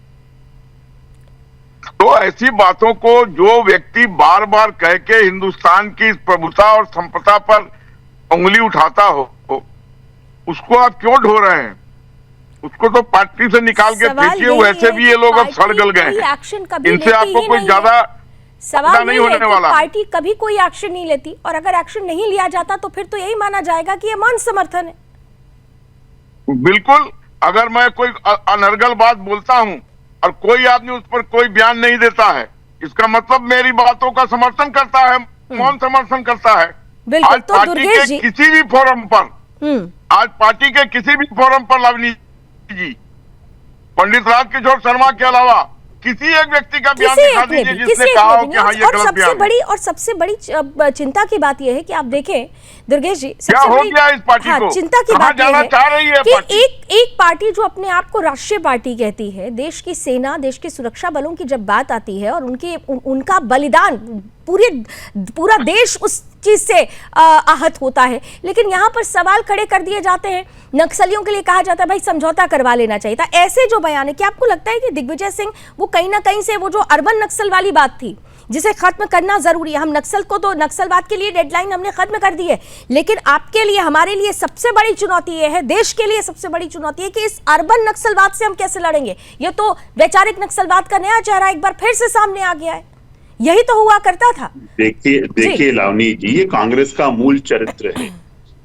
[SPEAKER 8] तो ऐसी बातों को जो व्यक्ति बार बार कह के हिंदुस्तान की प्रभुता और संप्रभुता पर उंगली उठाता हो, उसको आप क्यों ढो रहे हैं? उसको तो पार्टी से निकाल के फेंकिए। वैसे भी ये लोग अब सड़ गल गए हैं, इनसे आपको कोई ज्यादा
[SPEAKER 1] सवाल
[SPEAKER 8] नहीं होने वाला।
[SPEAKER 1] पार्टी कभी कोई एक्शन नहीं लेती, और अगर एक्शन नहीं लिया जाता तो फिर तो यही माना जाएगा कि ये मौन समर्थन है।
[SPEAKER 8] बिल्कुल, अगर मैं कोई अनर्गल बात बोलता हूं और कोई आदमी उस पर कोई बयान नहीं देता है, इसका मतलब मेरी बातों का समर्थन करता है, मौन समर्थन करता है।
[SPEAKER 1] बिल्कुल।
[SPEAKER 8] आज
[SPEAKER 1] तो
[SPEAKER 8] पार्टी
[SPEAKER 1] दुर्गेश
[SPEAKER 8] के
[SPEAKER 1] जी,
[SPEAKER 8] किसी भी फोरम पर, आज पार्टी के किसी भी फोरम पर लावनी जी, पंडित राजकिशोर शर्मा के अलावा किसी एक व्यक्ति का बयान दिखा दीजिए जिसने कहा हो कि हाँ ये गलत बयान है।
[SPEAKER 1] सबसे बड़ी चिंता की बात यह है कि आप देखें दुर्गेश जी,
[SPEAKER 8] क्या हो गया इस पार्टी को?
[SPEAKER 1] चिंता की
[SPEAKER 8] कहाँ
[SPEAKER 1] बात
[SPEAKER 8] जाना चाह रही है
[SPEAKER 1] कि
[SPEAKER 8] पार्टी?
[SPEAKER 1] एक पार्टी जो अपने आप को राष्ट्रीय पार्टी कहती है, देश की सेना, देश के सुरक्षा बलों की जब बात आती है और उनका बलिदान, पूरा देश उस चीज से आहत होता है, लेकिन यहाँ पर सवाल खड़े कर दिए जाते हैं। नक्सलियों के लिए कहा जाता है भाई समझौता करवा लेना चाहिए था। ऐसे जो बयान है, क्या आपको लगता है कि दिग्विजय सिंह वो कहीं ना कहीं से वो जो अर्बन नक्सल वाली बात थी जिसे खत्म करना जरूरी है, हम नक्सल को तो, नक्सलवाद के लिए डेडलाइन हमने खत्म कर दी है, लेकिन आपके लिए, हमारे लिए सबसे बड़ी चुनौती ये है, देश के लिए सबसे बड़ी चुनौती है कि इस अर्बन नक्सलवाद से हम कैसे लड़ेंगे। ये तो वैचारिक नक्सलवाद का नया चेहरा एक बार फिर से सामने आ गया है। यही तो हुआ करता था।
[SPEAKER 7] देखिए लावनी जी, ये कांग्रेस का मूल चरित्र है।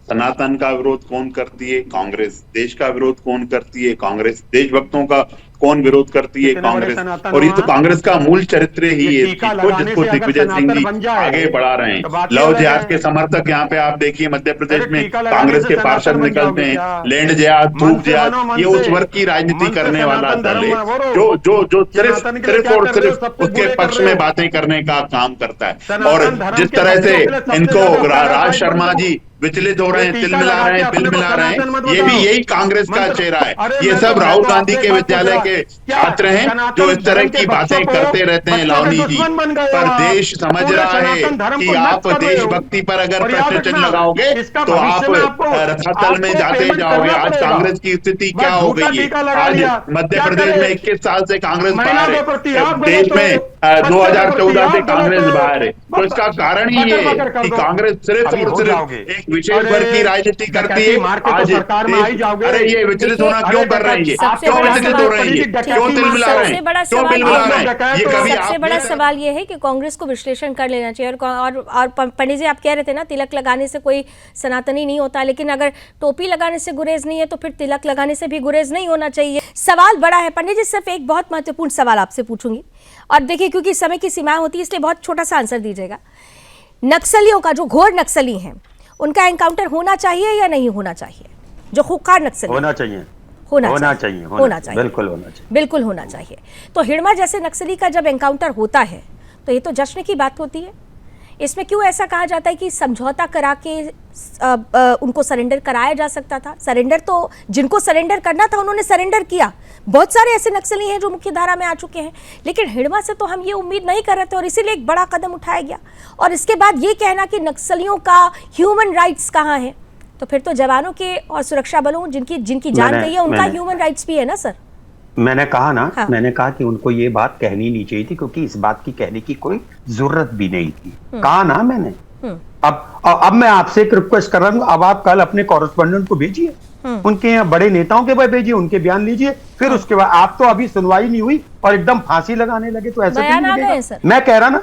[SPEAKER 7] सनातन का विरोध कौन करती है? कांग्रेस। देश का विरोध कौन करती है? कांग्रेस। देशभक्तों का कौन विरोध करती है? कांग्रेस। और ये तो कांग्रेस का मूल चरित्र ही है, जिसको दिग्विजय सिंह जी आगे बढ़ा रहे हैं। लव जिहाद के समर्थक यहाँ पे आप देखिए मध्य प्रदेश में कांग्रेस के पार्षद निकलते हैं, लैंड जिहाद, थूक जिहाद, ये उस वर्ग की राजनीति करने वाला दल है जो सिर्फ और सिर्फ उसके पक्ष में बातें करने का काम करता है। और जिस तरह से इनको राज शर्मा जी विचलित हो रहे हैं, तिल मिला रहे हैं, बिल मिला रहे हैं, ये भी यही कांग्रेस का चेहरा है। ये सब राहुल गांधी के विद्यालय के छात्र हैं जो इस तरह की बातें करते रहते हैं लावनी जी। पर देश समझ रहा है कि आप देशभक्ति पर अगर प्रश्न चिन्ह लगाओगे तो आप रसातल में जाते जाओगे। आज कांग्रेस की स्थिति क्या हो गई है? आज मध्य प्रदेश में 21 साल से कांग्रेस बाहर है, देश में 2014 से कांग्रेस बाहर है। तो इसका कारण ही ये कि कांग्रेस सिर्फ और सिर्फ एक विशेष वर्ग की राजनीति करती है। आज अरे ये विचलित होना क्यों कर रही है? क्यों विचलित हो रही है? क्यों तिल मिला रहे हैं?
[SPEAKER 1] सबसे बड़ा सवाल ये है कि कांग्रेस को विश्लेषण कर लेना चाहिए। और पंडित जी आप कह रहे थे ना, तिलक लगाने से कोई सनातनी नहीं होता, लेकिन अगर टोपी लगाने से गुरेज नहीं है तो फिर तिलक लगाने से भी गुरेज नहीं होना चाहिए। सवाल बड़ा है पंडित जी। सिर्फ एक बहुत महत्वपूर्ण सवाल आपसे पूछूंगी, और देखिए क्योंकि समय की सीमाएं होती है इसलिए बहुत छोटा सा आंसर दीजिएगा। नक्सलियों का, जो घोर नक्सली हैं, उनका एनकाउंटर होना चाहिए या नहीं होना चाहिए? जो खुखार नक्सली
[SPEAKER 6] होना चाहिए,
[SPEAKER 1] होना चाहिए,
[SPEAKER 6] बिल्कुल होना चाहिए,
[SPEAKER 1] बिल्कुल होना चाहिए। तो हिड़मा जैसे नक्सली का जब एनकाउंटर होता है तो ये तो जश्न की बात होती है। इसमें क्यों ऐसा कहा जाता है कि समझौता करा के उनको सरेंडर कराया जा सकता था? सरेंडर तो जिनको सरेंडर करना था उन्होंने सरेंडर किया। बहुत सारे ऐसे नक्सली हैं जो मुख्य धारा में आ चुके हैं, लेकिन हिड़मा से तो हम ये उम्मीद नहीं कर रहे थे और इसीलिए एक बड़ा कदम उठाया गया। और इसके बाद ये कहना कि नक्सलियों का ह्यूमन राइट्स कहाँ है, तो फिर तो जवानों के और सुरक्षा बलों जिनकी जान गई है उनका ह्यूमन राइट्स भी है ना सर।
[SPEAKER 6] मैंने कहा ना,
[SPEAKER 1] हाँ।
[SPEAKER 6] मैंने कहा कि उनको ये बात कहनी नहीं चाहिए थी, क्योंकि इस बात की कहने की कोई जरूरत भी नहीं थी। कहा ना मैंने। अब मैं आपसे एक रिक्वेस्ट कर रहा हूं, अब आप कल अपने कॉरेस्पॉन्डेंट को भेजिए, उनके यहाँ बड़े नेताओं के पास भेजिए, उनके बयान लीजिए, फिर उसके बाद आप तो अभी सुनवाई नहीं हुई और एकदम फांसी लगाने लगे, तो ऐसा
[SPEAKER 1] बयान आ गए
[SPEAKER 6] नहीं।
[SPEAKER 1] सर।
[SPEAKER 6] मैं कह रहा ना,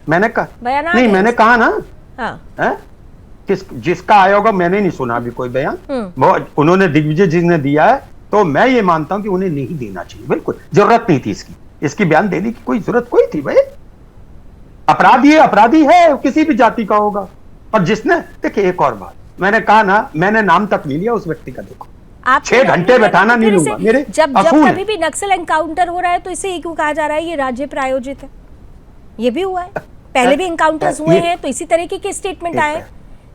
[SPEAKER 6] मैंने कहा ना, जिसका आया होगा, मैंने नहीं सुना अभी कोई बयान, उन्होंने दिग्विजय जी ने दिया है, तो मैं ये मानता हूं कि उन्हें नहीं देना चाहिए। बिल्कुल जरूरत नहीं थी इसकी बयान देने की कोई जरूरत कोई थी भाई। अपराधी है किसी भी जाति का होगा। और जिसने, देखिए एक और बात, मैंने कहा ना, मैंने नाम तक नहीं लिया उस व्यक्ति का। देखो 6 घंटे बैठाना नहीं लूंगा, मेरे
[SPEAKER 1] जब कभी भी नक्सल एनकाउंटर हो रहा है तो इसे क्यों कहा जा रहा है ये राज्य प्रायोजित है? ये भी हुआ है। पहले भी इनकाउंटर्स हुए हैं तो इसी तरीके के स्टेटमेंट आए।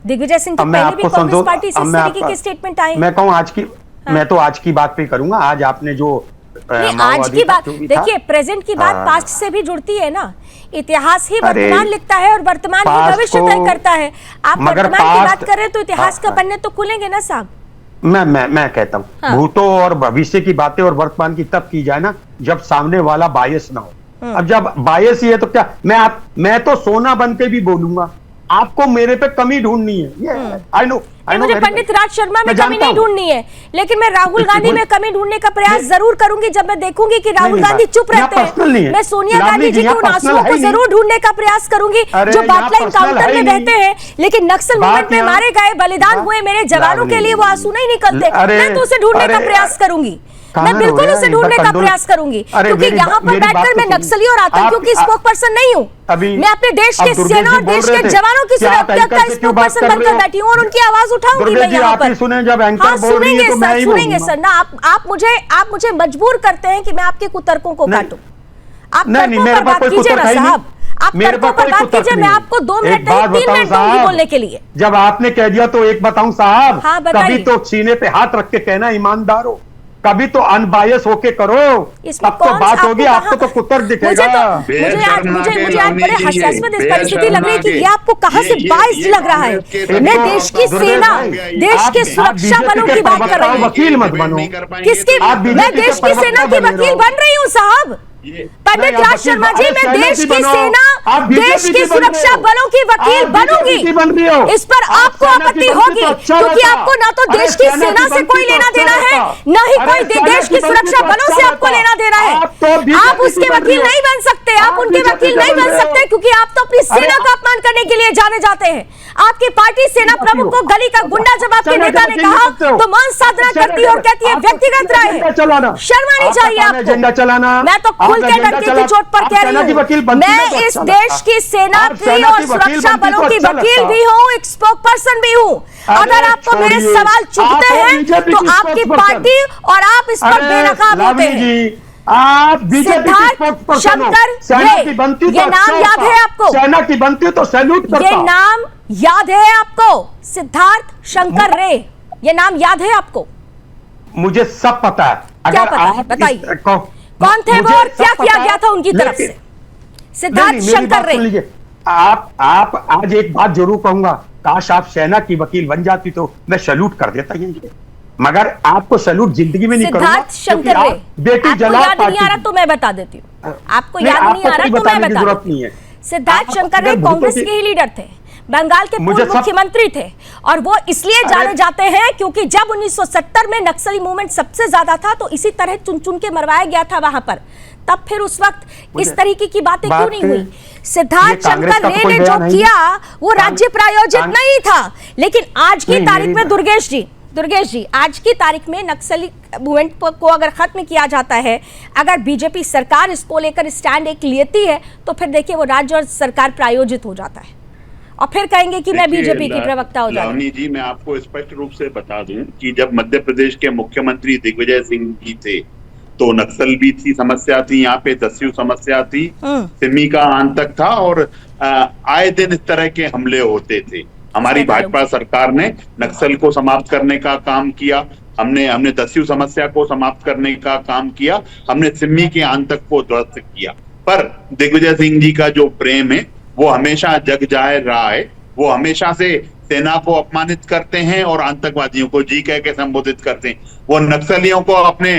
[SPEAKER 1] दिग्विजय सिंह तो
[SPEAKER 6] अब मैं
[SPEAKER 1] पहले भी
[SPEAKER 6] आपको
[SPEAKER 1] कांग्रेस
[SPEAKER 6] समझो-
[SPEAKER 1] पार्टी से
[SPEAKER 6] अब
[SPEAKER 1] इस
[SPEAKER 6] मैं
[SPEAKER 1] तरीके
[SPEAKER 6] आपका-
[SPEAKER 1] के स्टेटमेंट आए।
[SPEAKER 6] मैं कहूँ आज की, मैं तो आज की बात पे करूंगा। आज आपने जो
[SPEAKER 1] नहीं, आज
[SPEAKER 6] माओवादी
[SPEAKER 1] की
[SPEAKER 6] का
[SPEAKER 1] बात
[SPEAKER 6] जो भी था,
[SPEAKER 1] देखिए, प्रेजेंट की बात पास्ट से भी जुड़ती है ना। इतिहास ही
[SPEAKER 6] अरे,
[SPEAKER 1] वर्तमान लिखता है और वर्तमान ही
[SPEAKER 6] पास्ट
[SPEAKER 1] भविष्य
[SPEAKER 6] को-
[SPEAKER 1] तय करता है। आप
[SPEAKER 6] मगर
[SPEAKER 1] वर्तमान की बात
[SPEAKER 6] पास्ट-
[SPEAKER 1] कर रहे हैं तो इतिहास का
[SPEAKER 6] हाँ,
[SPEAKER 1] पन्ने तो खुलेंगे ना साहब।
[SPEAKER 6] मैं कहता हूँ
[SPEAKER 1] हाँ।
[SPEAKER 6] भूतों और भविष्य की बातें और वर्तमान की तब की जाए ना जब सामने वाला बायस ना हो। अब जब बायस ही है तो क्या, मैं तो सोना बन के भी बोलूंगा, आपको मेरे पे कमी ढूंढनी है। ये आई नो
[SPEAKER 1] मुझे पंडित राज शर्मा में कमी नहीं ढूंढनी है, लेकिन मैं राहुल गांधी में कमी ढूंढने का प्रयास जरूर करूंगी। जब मैं देखूंगी कि राहुल गांधी चुप रहते हैं, मैं सोनिया गांधी जी के उन आंसुओं को जरूर ढूंढने का प्रयास करूंगी जो बाटला इनकाउंटर में बहते हैं, लेकिन नक्सल मूवमेंट में मारे गए, बलिदान हुए मेरे जवानों के लिए वो आंसू नहीं निकलते। मैं तो उसे ढूंढने का प्रयास करूंगी, मैं बिल्कुल उसे ढूंढने का प्रयास करूंगी, क्योंकि यहाँ पर बैठकर मैं नक्सली और आतंकियों की स्पोक पर्सन नहीं हूँ। मैं अपने देश के सेना और देश के जवानों की सुरक्षा का स्पोक पर्सन बनकर बैठी हूँ और उनकी आवाज उठाऊंगी मैं यहाँ पर।
[SPEAKER 6] सुने जब एंकर
[SPEAKER 1] हाँ,
[SPEAKER 6] बोल रही है तो मैं ही
[SPEAKER 1] सुनेंगे
[SPEAKER 6] बोलूंगा।
[SPEAKER 1] सर ना। आप मुझे मजबूर करते हैं कि मैं आपके कुतर्कों को काटूं। आप
[SPEAKER 6] नहीं,
[SPEAKER 1] तर्कों
[SPEAKER 6] मेरे
[SPEAKER 1] पर
[SPEAKER 6] पास
[SPEAKER 1] बात
[SPEAKER 6] कोई
[SPEAKER 1] कीजिए ना
[SPEAKER 6] कुतर्क ही
[SPEAKER 1] साहब,
[SPEAKER 6] नहीं।
[SPEAKER 1] आप
[SPEAKER 6] मेरे
[SPEAKER 1] तर्कों
[SPEAKER 6] पास
[SPEAKER 1] पर
[SPEAKER 6] कोई
[SPEAKER 1] बात
[SPEAKER 6] कुतर्क
[SPEAKER 1] कीजिए। मैं
[SPEAKER 6] नहीं।
[SPEAKER 1] आपको 2
[SPEAKER 6] एक
[SPEAKER 1] मिनट
[SPEAKER 6] बात
[SPEAKER 1] नहीं 3
[SPEAKER 6] बताऊं
[SPEAKER 1] मिनट दूंगी
[SPEAKER 6] साहब,
[SPEAKER 1] बोलने के लिए।
[SPEAKER 6] जब आपने कह दिया तो एक बताऊं साहब,
[SPEAKER 1] हाँ, बताइए।
[SPEAKER 6] कभी तो सीने पे हाथ रख के कहना ईमानदार हो, कभी तो अनबायस होके करो,
[SPEAKER 1] इसमें
[SPEAKER 6] तब तो
[SPEAKER 1] कौन
[SPEAKER 6] बात
[SPEAKER 1] आपको
[SPEAKER 6] होगी।
[SPEAKER 1] कहाँ-
[SPEAKER 6] आपको तो कुतर्क दिखेगा।
[SPEAKER 1] मुझे आज बड़े हास्यास्पद इस परिस्थिति लग रही है कि ये आपको कहाँ से बायस्ड लग रहा है। मैं देश की सेना, देश के सुरक्षा बलों की बात कर रही हूँ।
[SPEAKER 6] वकील मत बनो।
[SPEAKER 1] किसकी? मैं देश की सेना की वकील बन रही हूँ साहब। पंडित राज शर्मा जी, मैं देश की सेना, देश की सुरक्षा बलों की वकील बनूंगी। इस पर आपको आपत्ति होगी, क्योंकि आपको ना तो देश की सेना से कोई लेना देना है, ना ही कोई देश की सुरक्षा बलों से आपको लेना देना है। आप उसके वकील नहीं बन सकते, आप उनके वकील नहीं बन सकते, क्योंकि आप तो अपनी सेना का अपमान करने के लिए जाने जाते हैं। आपकी पार्टी सेना प्रमुख को गली का गुंडा जब आपके नेता ने कहा तो मौन साधना करती है और कहती है व्यक्तिगत राय है। शर्मा नहीं चाहिए आपको। मैं तो खुल के डंके की चोट पर कह रही हूँ, मैं इस देश की सेना की और सुरक्षा बलों की वकील भी हूँ, एक स्पोक पर्सन भी हूँ। अगर आपको मेरे सवाल चुभते हैं तो आपकी पार्टी और आप इस पर बेनकाब होते हैं।
[SPEAKER 6] आप
[SPEAKER 1] सिद्धार्थ शंकर ये नाम याद है आपको?
[SPEAKER 6] सेना की बनती तो सैल्यूट करता।
[SPEAKER 1] ये नाम याद है आपको? सिद्धार्थ शंकर रे, ये नाम याद है आपको?
[SPEAKER 6] मुझे सब पता है।
[SPEAKER 1] क्या पता है? बताइए कौन थे वो और क्या किया गया था उनकी तरफ से? सिद्धार्थ शंकर रे।
[SPEAKER 6] आप आज एक बात जरूर कहूंगा, काश आप सेना की वकील बन जाती तो मैं सैल्यूट कर देता ये, मगर आपको सैल्यूट जिंदगी में नहीं करूंगा।
[SPEAKER 1] सिद्धार्थ शंकर रे,
[SPEAKER 6] बेटी
[SPEAKER 1] आपको
[SPEAKER 6] जला
[SPEAKER 1] याद नहीं आ रहा तो मैं बता देती हूँ। आपको याद नहीं आ रहा तो मैं बता देती हूँ। सिद्धार्थ शंकर रे कांग्रेस के ही लीडर थे, बंगाल के पूर्व मुख्यमंत्री थे, और वो इसलिए जाने जाते हैं क्योंकि जब 1970 में नक्सली मूवमेंट सबसे ज्यादा था तो इसी तरह चुन चुन के मरवाया गया था वहां पर। तब फिर उस वक्त इस तरीके की बातें क्यों नहीं हुई? सिद्धार्थ शंकर रे ने जो किया वो राज्य प्रायोजित नहीं था। लेकिन आज की तारीख में दुर्गेश जी, आज की तारीख में नक्सली मूवमेंट को अगर खत्म किया जाता है, अगर बीजेपी सरकार इसको लेकर स्टैंड एक लेती है, तो फिर देखिए वो राज्य और सरकार प्रायोजित हो जाता है और फिर कहेंगे कि मैं बीजेपी की प्रवक्ता हो जाऊंगी।
[SPEAKER 7] लावनी जी, मैं आपको स्पष्ट रूप से बता दूं कि जब मध्य प्रदेश के मुख्यमंत्री दिग्विजय सिंह जी थे तो नक्सल भी थी, समस्या थी, यहाँ पे दस्यु समस्या थी, सिमी का आतंक था और आए दिन इस तरह के हमले होते थे। हमारी भाजपा सरकार ने नक्सल को समाप्त करने का काम किया, हमने दस्यु समस्या को समाप्त करने का काम किया, हमने सिमी के आतंक को ध्वस्त किया। पर दिग्विजय सिंह जी का जो प्रेम है वो हमेशा जग जाहिर रहा है। वो हमेशा से सेना को अपमानित करते हैं और आतंकवादियों को जी कह के संबोधित करते हैं। वो नक्सलियों को अपने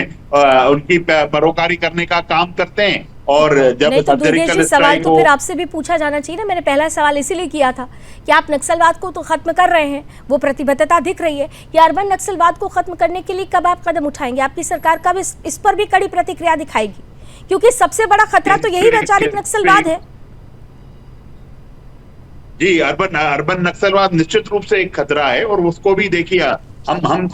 [SPEAKER 7] उनकी परोकारी करने का काम करते हैं। और जब
[SPEAKER 1] नहीं तो दुर्गेश जी, सवाल तो फिर आपसे भी पूछा जाना चाहिए ना। मैंने पहला सवाल इसीलिए किया था कि आप नक्सलवाद को तो खत्म कर रहे हैं, वो प्रतिबद्धता दिख रही है, या अर्बन नक्सलवाद को खत्म करने के लिए कब आप कदम उठाएंगे? आपकी सरकार कब इस पर भी कड़ी प्रतिक्रिया दिखाएगी? क्योंकि सबसे बड़ा खतरा तो यही वैचारिक नक्सलवाद है।
[SPEAKER 7] जी, अर्बन नक्सलवाद निश्चित रूप से एक खतरा है और उसको भी देखिए हम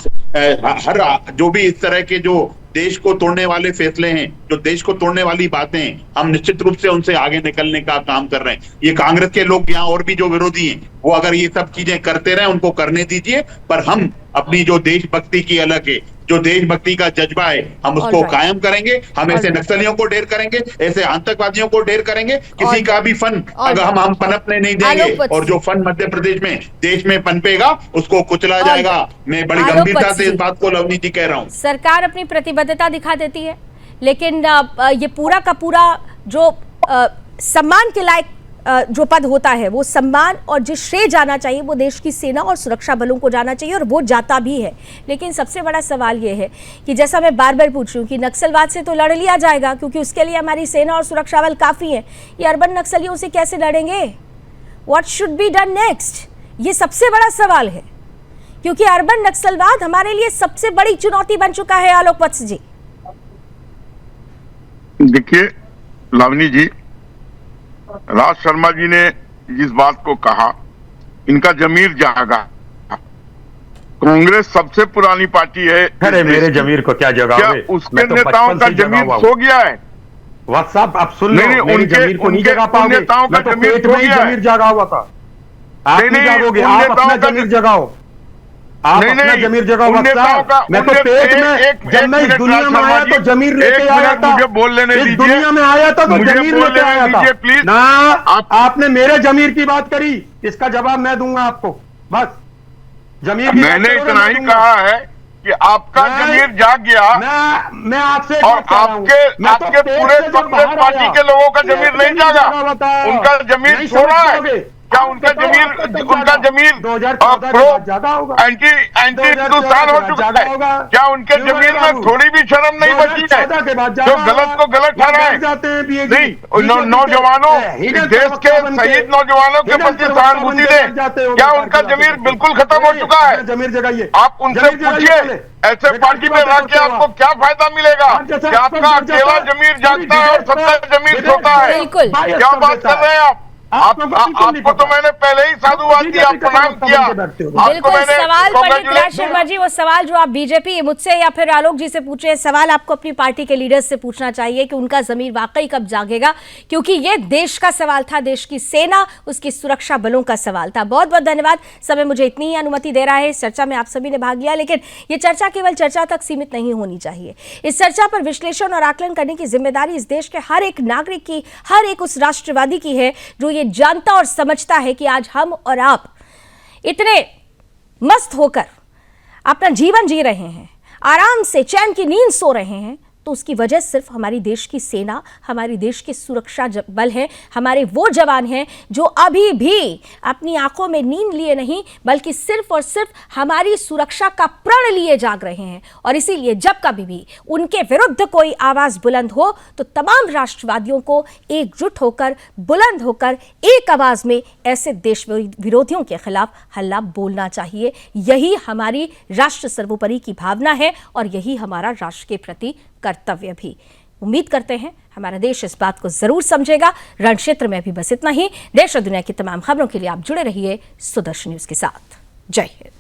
[SPEAKER 7] हर जो भी इस तरह के जो देश को तोड़ने वाले फैसले हैं, जो देश को तोड़ने वाली बातें हैं, हम निश्चित रूप से उनसे आगे निकलने का काम कर रहे हैं। ये कांग्रेस के लोग यहाँ और भी जो विरोधी हैं वो अगर ये सब चीजें करते रहे, उनको करने दीजिए, पर हम अपनी जो देशभक्ति की अलग है, जो देशभक्ति का जज्बा है हम उसको कायम करेंगे। हम ऐसे नक्सलियों को ढेर करेंगे, ऐसे आतंकवादियों को ढेर करेंगे। किसी का भी फन अगर हम पनपने नहीं देंगे, और जो फन मध्य प्रदेश में देश में पनपेगा उसको कुचला जाएगा। मैं बड़ी गंभीरता से इस बात को लवनी जी कह रहा हूँ।
[SPEAKER 1] सरकार अपनी प्रतिबद्धता दिखा देती है, लेकिन ये पूरा का पूरा जो सम्मान के लायक जो पद होता है, वो सम्मान और जो श्रेय जाना चाहिए वो देश की सेना और सुरक्षा बलों को जाना चाहिए, और वो जाता भी है। लेकिन सबसे बड़ा सवाल ये है कि जैसा मैं बार बार पूछ रही हूँ कि नक्सलवाद से तो लड़ लिया जाएगा क्योंकि उसके लिए हमारी सेना और सुरक्षा बल काफ़ी है, ये अर्बन नक्सलियों से कैसे लड़ेंगे? What should be done next? ये सबसे बड़ा सवाल है, क्योंकि अर्बन नक्सलवाद हमारे लिए सबसे बड़ी चुनौती बन चुका है। आलोक वत्स जी,
[SPEAKER 8] देखिए लावनी जी, राज शर्मा जी ने जिस बात को कहा, इनका जमीर जागा। कांग्रेस सबसे पुरानी पार्टी है।
[SPEAKER 6] अरे मेरे जमीर को क्या जगाओगे?
[SPEAKER 8] उसके नेताओं का जमीर सो गया है?
[SPEAKER 6] व्हाट्सएप आप सुन लो,
[SPEAKER 8] मेरी
[SPEAKER 6] जमीर को नहीं जगा पाओगे।
[SPEAKER 8] नेताओं का जमीर सो गया है।
[SPEAKER 6] जमीर जगा हुआ था, आप नहीं जागोगे। आप अपना जमीर जगाओ, आप अपना जमीर जगाओ। मैं तो पेट में, जब मैं इस दुनिया में आया तो जमीर लेके आया था।
[SPEAKER 8] मुझे बोल लेने दीजिए।
[SPEAKER 6] इस दुनिया में आया था तो जमीर लेके आया था
[SPEAKER 8] प्लीज
[SPEAKER 6] ना। आपने मेरे जमीर की बात करी, इसका जवाब मैं दूंगा आपको। बस जमीर की
[SPEAKER 8] मैंने इतना ही कहा है कि आपका जमीर जाग गया।
[SPEAKER 6] मैं आपसे
[SPEAKER 8] और आपके पूरे कांग्रेस पार्टी के लोगों का जमीर नहीं जागा, उनका जमीर सो रहा है। क्या उनका जमीर एंटी हिंदुस्तान हो चुका है? क्या उनके जमीर में थोड़ी भी शर्म नहीं बची है? जो गलत को गलत ठहराए। नहीं, नौजवानों, देश के शहीद नौजवानों के प्रति सहानुभूति दे। क्या उनका जमीर बिल्कुल खत्म हो चुका है?
[SPEAKER 6] जमीर जगाइए,
[SPEAKER 8] आप उनसे पूछिए, ऐसे पार्टी में रह के आपको क्या फायदा मिलेगा? क्या आपका अकेला जमीर जागता है और सबका जमीर सोता है? क्या बात कर रहे हैं आप? आपको तो मैंने पहले ही साधुवाद दिया, प्रणाम किया।
[SPEAKER 1] बिल्कुल सवाल पंडित राज शर्मा जी, वो सवाल जो आप बीजेपी मुझसे या फिर आलोक जी से पूछे, सवाल आपको अपनी पार्टी के लीडर्स से पूछना चाहिए कि उनका जमीर वाकई कब जागेगा, क्योंकि ये देश का सवाल था, देश की सेना, उसकी सुरक्षा बलों का सवाल था। बहुत बहुत धन्यवाद। समय मुझे इतनी ही अनुमति दे रहा है। इस चर्चा में आप सभी ने भाग लिया, लेकिन ये चर्चा केवल चर्चा तक सीमित नहीं होनी चाहिए। इस चर्चा पर विश्लेषण और आकलन करने की जिम्मेदारी इस देश के हर एक नागरिक की, हर एक उस राष्ट्रवादी की है जो ये जानता और समझता है कि आज हम और आप इतने मस्त होकर अपना जीवन जी रहे हैं, आराम से चैन की नींद सो रहे हैं, तो उसकी वजह सिर्फ हमारी देश की सेना, हमारी देश के सुरक्षा बल हैं, हमारे वो जवान हैं जो अभी भी अपनी आंखों में नींद लिए नहीं, बल्कि सिर्फ और सिर्फ हमारी सुरक्षा का प्रण लिए जाग रहे हैं। और इसीलिए जब कभी भी उनके विरुद्ध कोई आवाज बुलंद हो तो तमाम राष्ट्रवादियों को एकजुट होकर, बुलंद होकर एक आवाज में ऐसे देश विरोधियों के खिलाफ हल्ला बोलना चाहिए। यही हमारी राष्ट्र सर्वोपरि की भावना है और यही हमारा राष्ट्र के प्रति कर्तव्य भी। उम्मीद करते हैं हमारा देश इस बात को जरूर समझेगा। रण क्षेत्र में भी बस इतना ही। देश और दुनिया की तमाम खबरों के लिए आप जुड़े रहिए सुदर्शन न्यूज के साथ। जय हिंद।